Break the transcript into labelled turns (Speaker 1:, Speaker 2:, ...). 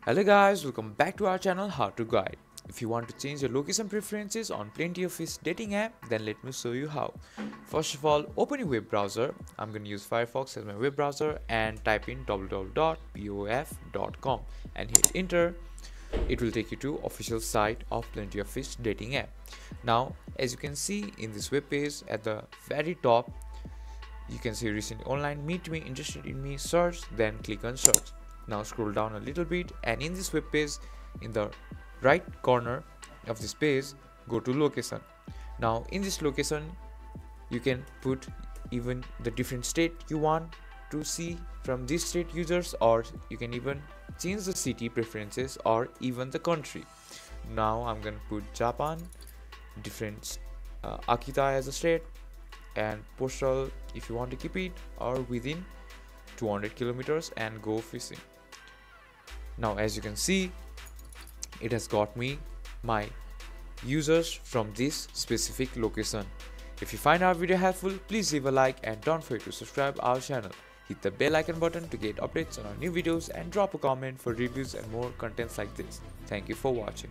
Speaker 1: Hello guys, welcome back to our channel How to Guide. If you want to change your location preferences on Plenty of Fish dating app, then let me show you how. First of all, open your web browser. I'm going to use Firefox as my web browser and type in www.pof.com and hit enter. It will take you to official site of Plenty of Fish dating app. Now, as you can see in this web page at the very top, you can see recently online, meet me, interested in me, search, then click on search. Now scroll down a little bit and in this web page, in the right corner of this page, go to location. Now in this location, you can put even the different state you want to see from this state users, or you can even change the city preferences or even the country. Now I'm gonna put Japan, different Akita as a state, and postal if you want to keep it, or within 200 kilometers, and go fishing. Now as you can see, it has got me my users from this specific location. If you find our video helpful, please leave a like and don't forget to subscribe our channel. Hit the bell icon button to get updates on our new videos and drop a comment for reviews and more contents like this. Thank you for watching.